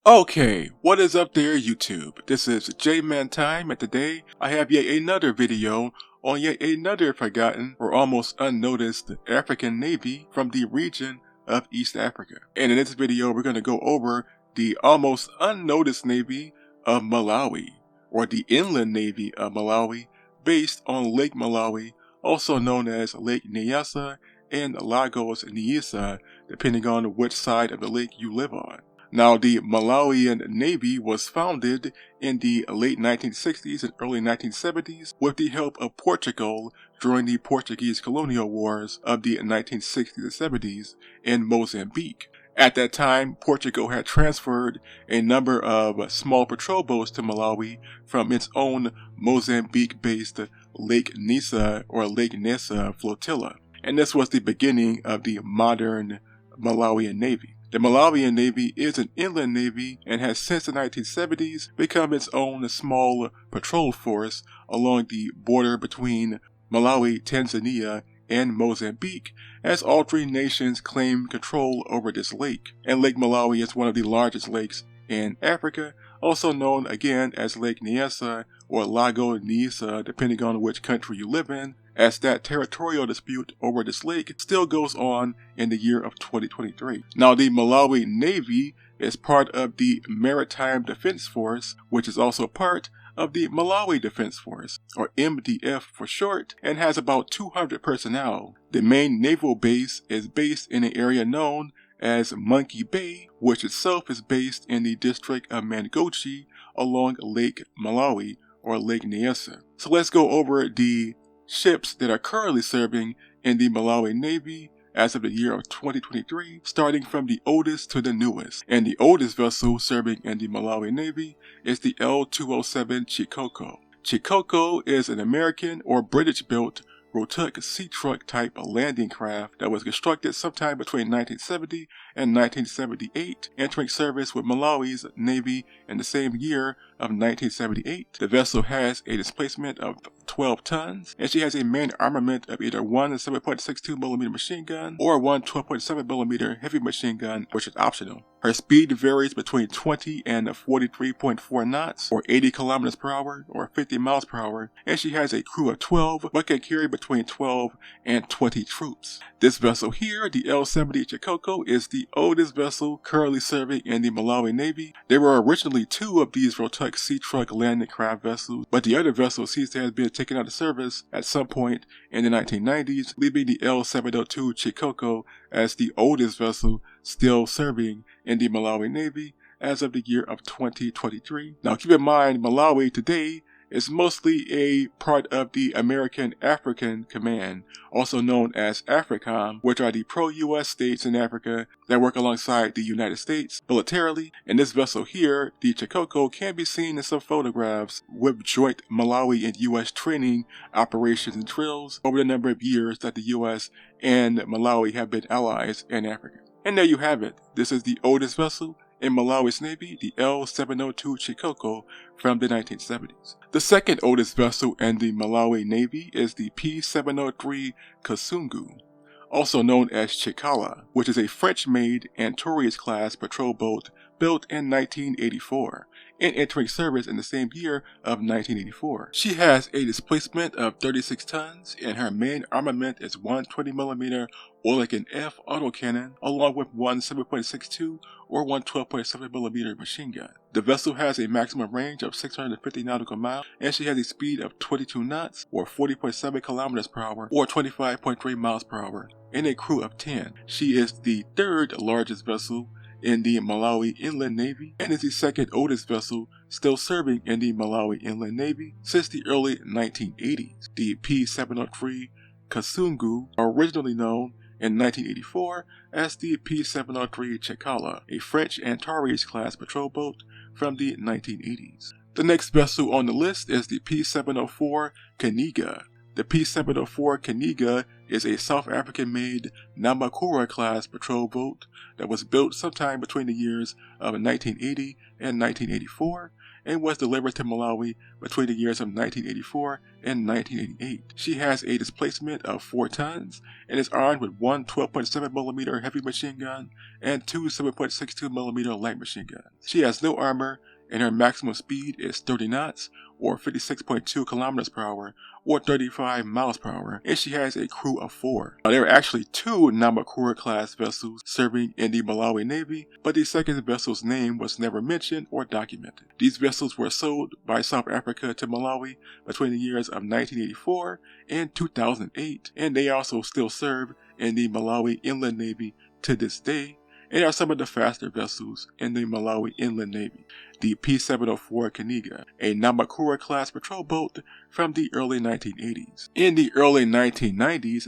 Okay, what is up there YouTube? This is J-Man Time, and today I have yet another video on yet another forgotten or almost unnoticed African navy from the region of East Africa. And in this video we're going to go over the almost unnoticed navy of Malawi, or the inland navy of Malawi, based on Lake Malawi, also known as Lake Nyasa and Lago's Niassa, depending on which side of the lake you live on. Now, the Malawian Navy was founded in the late 1960s and early 1970s with the help of Portugal during the Portuguese colonial wars of the 1960s and 70s in Mozambique. At that time, Portugal had transferred a number of small patrol boats to Malawi from its own Mozambique-based Lake Nyasa or Lake Nyasa flotilla. And this was the beginning of the modern Malawian Navy. The Malawian Navy is an inland navy and has since the 1970s become its own small patrol force along the border between Malawi, Tanzania, and Mozambique, as all three nations claim control over this lake. And Lake Malawi is one of the largest lakes in Africa, also known again as Lake Nyasa or Lago Niassa, depending on which country you live in, as that territorial dispute over this lake still goes on in the year of 2023. Now, the Malawi Navy is part of the Maritime Defense Force, which is also part of the Malawi Defense Force, or MDF for short, and has about 200 personnel. The main naval base is based in an area known as Monkey Bay, which itself is based in the district of Mangochi along Lake Malawi or Lake Nyasa. So let's go over the ships that are currently serving in the Malawi Navy as of the year of 2023, starting from the oldest to the newest. And the oldest vessel serving in the Malawi Navy is the L207 Choko. Choko is an American or British built Rotuk sea truck type landing craft that was constructed sometime between 1970 and 1978, entering service with Malawi's Navy in the same year of 1978. The vessel has a displacement of 12 tons, and she has a main armament of either one 7.62mm machine gun or one 12.7mm heavy machine gun, which is optional. Her speed varies between 20 and 43.4 knots, or 80 kilometers per hour, or 50 miles per hour, and she has a crew of 12, but can carry between 12 and 20 troops. This vessel here, the L70 Choko, is the oldest vessel currently serving in the Malawi Navy. There were originally two of these Rotuk sea truck landing craft vessels, but the other vessel seems to have been taken out of service at some point in the 1990s, leaving the L702 Choko as the oldest vessel still serving in the Malawi Navy as of the year of 2023. Now keep in mind, Malawi today is mostly a part of the American African Command, also known as AFRICOM, which are the pro-US states in Africa that work alongside the United States militarily. And this vessel here, the Choko, can be seen in some photographs with joint Malawi and US training operations and drills over the number of years that the US and Malawi have been allies in Africa. And there you have it. This is the oldest vessel in Malawi's Navy, the L702 Choko from the 1970s. The second oldest vessel in the Malawi Navy is the P703 Kungu, also known as Chikala, which is a French-made Antorius-class patrol boat built in 1984 and entering service in the same year of 1984. She has a displacement of 36 tons, and her main armament is one 20mm Oerlikon F autocannon, along with one 7.62 or one 12.7mm machine gun. The vessel has a maximum range of 650 nautical miles, and she has a speed of 22 knots, or 40.7 kilometers per hour, or 25.3 miles per hour, and a crew of 10. She is the third largest vessel in the Malawi Inland Navy, and is the second oldest vessel still serving in the Malawi Inland Navy since the early 1980s. The P703 Kungu, originally known in 1984 as the P703 Chokala, a French Antares-class patrol boat from the 1980s. The next vessel on the list is the P704 Kaninga. The P704 Kaninga is a South African-made Namacurra-class patrol boat that was built sometime between the years of 1980 and 1984, and was delivered to Malawi between the years of 1984 and 1988. She has a displacement of 4 tons and is armed with one 12.7mm heavy machine gun and two 7.62mm light machine guns. She has no armor, and her maximum speed is 30 knots or 56.2 kilometers per hour or 35 miles per hour, and she has a crew of 4. Now, there are actually 2 Namacurra class vessels serving in the Malawi Navy, but the second vessel's name was never mentioned or documented. These vessels were sold by South Africa to Malawi between the years of 1984 and 2008, and they also still serve in the Malawi Inland Navy to this day, and are some of the faster vessels in the Malawi Inland Navy. The P704 Kaninga, a Namacurra class patrol boat from the early 1980s. In the early 1990s,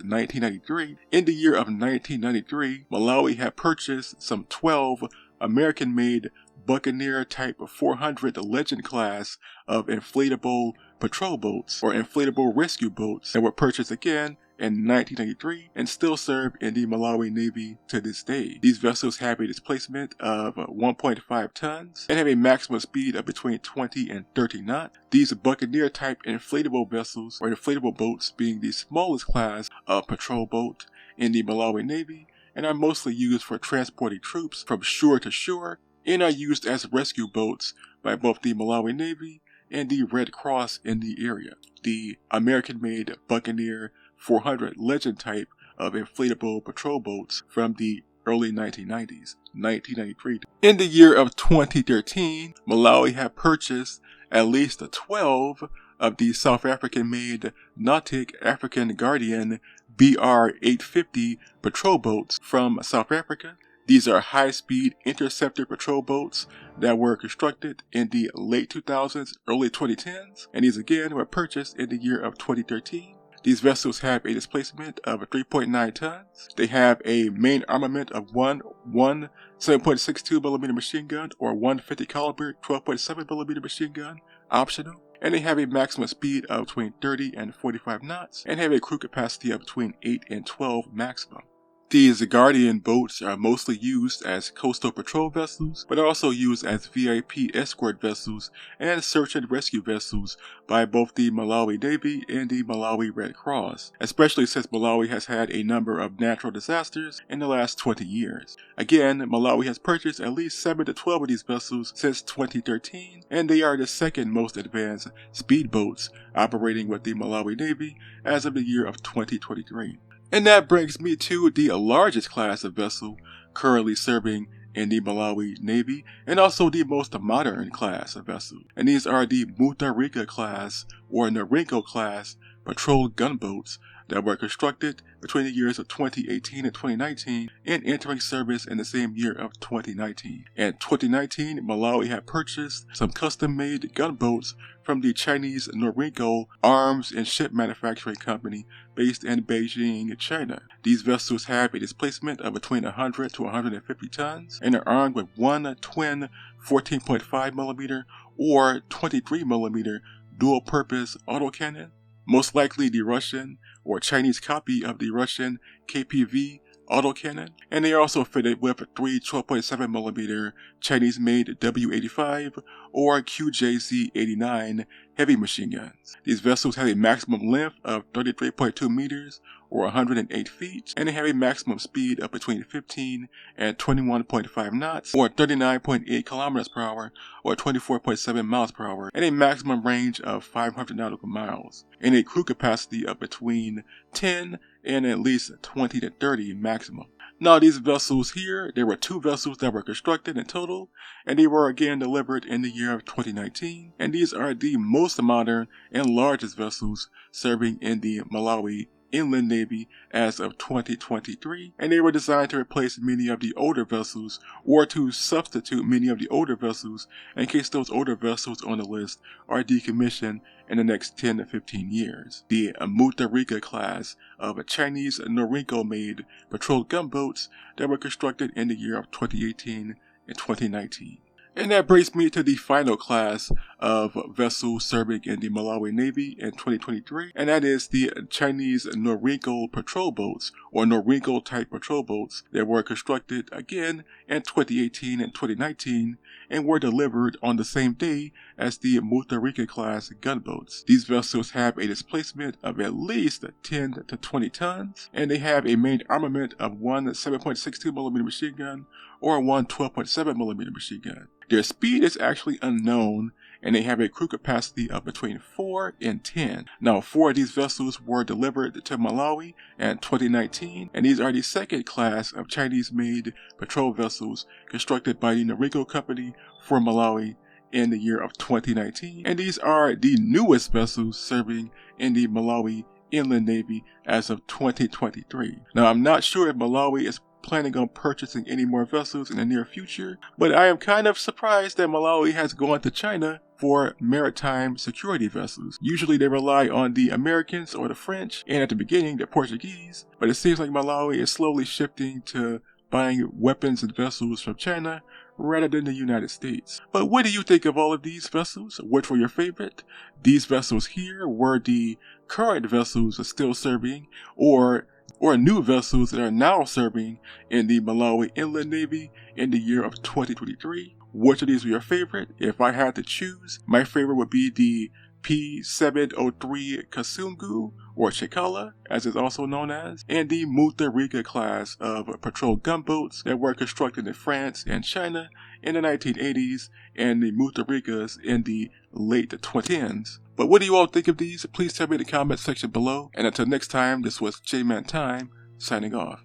in the year of 1993, Malawi had purchased some 12 American-made Buccaneer Type 400 Legend class of inflatable patrol boats or inflatable rescue boats that were purchased again in 1993 and still serve in the Malawi Navy to this day. These vessels have a displacement of 1.5 tons and have a maximum speed of between 20 and 30 knots. These Buccaneer type inflatable vessels or inflatable boats being the smallest class of patrol boat in the Malawi Navy and are mostly used for transporting troops from shore to shore and are used as rescue boats by both the Malawi Navy and the Red Cross in the area. The American-made Buccaneer 400 Legend type of inflatable patrol boats from the early 1990s, 1993. In the year of 2013, Malawi had purchased at least 12 of the South African-made Nautic Guardian BR-850 patrol boats from South Africa. These are high-speed interceptor patrol boats that were constructed in the late 2000s, early 2010s, and these again were purchased in the year of 2013. These vessels have a displacement of 3.9 tons. They have a main armament of one 7.62mm machine gun or one 50 caliber 12.7mm machine gun, optional. And they have a maximum speed of between 30 and 45 knots and have a crew capacity of between 8 and 12 maximum. These Guardian boats are mostly used as coastal patrol vessels, but also used as VIP escort vessels and search and rescue vessels by both the Malawi Navy and the Malawi Red Cross, especially since Malawi has had a number of natural disasters in the last 20 years. Again, Malawi has purchased at least 7 to 12 of these vessels since 2013, and they are the second most advanced speedboats operating with the Malawi Navy as of the year of 2023. And that brings me to the largest class of vessel currently serving in the Malawi Navy, and also the most modern class of vessel. And these are the Muta R class or Nautic class patrol gunboats that were constructed between the years of 2018 and 2019 and entering service in the same year of 2019. In 2019, Malawi had purchased some custom-made gunboats from the Chinese Nautic Arms and Ship Manufacturing Company based in Beijing, China. These vessels have a displacement of between 100 to 150 tons and are armed with one twin 14.5mm or 23mm dual-purpose autocannon, most likely the Russian or Chinese copy of the Russian KPV autocannon, and they are also fitted with 3 12.7mm Chinese-made W85 or QJZ89 heavy machine guns. These vessels have a maximum length of 33.2 meters or 108 feet, and they have a maximum speed of between 15 and 21.5 knots or 39.8 kilometers per hour or 24.7 miles per hour, and a maximum range of 500 nautical miles, and a crew capacity of between 10 and at least 20 to 30 maximum. Now these vessels here, there were 2 vessels that were constructed in total, and they were again delivered in the year of 2019, and these are the most modern and largest vessels serving in the Malawi Inland Navy as of 2023, and they were designed to replace many of the older vessels or to substitute many of the older vessels in case those older vessels on the list are decommissioned in the next 10 to 15 years. The Muta R class of Chinese Nautic-made patrol gunboats that were constructed in the year of 2018 and 2019. And that brings me to the final class of vessels serving in the Malawi Navy in 2023, and that is the Chinese Noriko patrol boats, or Noriko type patrol boats that were constructed again in 2018 and 2019 and were delivered on the same day as the Muta R class gunboats. These vessels have a displacement of at least 10 to 20 tons, and they have a main armament of one 7.62mm machine gun or one 12.7mm machine gun. Their speed is actually unknown, and they have a crew capacity of between 4 and 10. Now, 4 of these vessels were delivered to Malawi in 2019, and these are the second class of Chinese-made patrol vessels constructed by the Noriko Company for Malawi in the year of 2019, and these are the newest vessels serving in the Malawi Inland Navy as of 2023. Now, I'm not sure if Malawi is planning on purchasing any more vessels in the near future, but I am kind of surprised that Malawi has gone to China for maritime security vessels. Usually they rely on the Americans or the French, and at the beginning the Portuguese, but it seems like Malawi is slowly shifting to buying weapons and vessels from China rather than the United States. But what do you think of all of these vessels? Which were your favorite? These vessels here were the current vessels still serving, or new vessels that are now serving in the Malawi Inland Navy in the year of 2023. Which of these were your favorite? If I had to choose, my favorite would be the P703 Kungu, or Choko, as it's also known as, and the Muta R class of patrol gunboats that were constructed in France and China in the 1980s, and the Muta R's in the late 2010s. But what do you all think of these? Please tell me in the comment section below, and until next time, this was J-Man Time, signing off.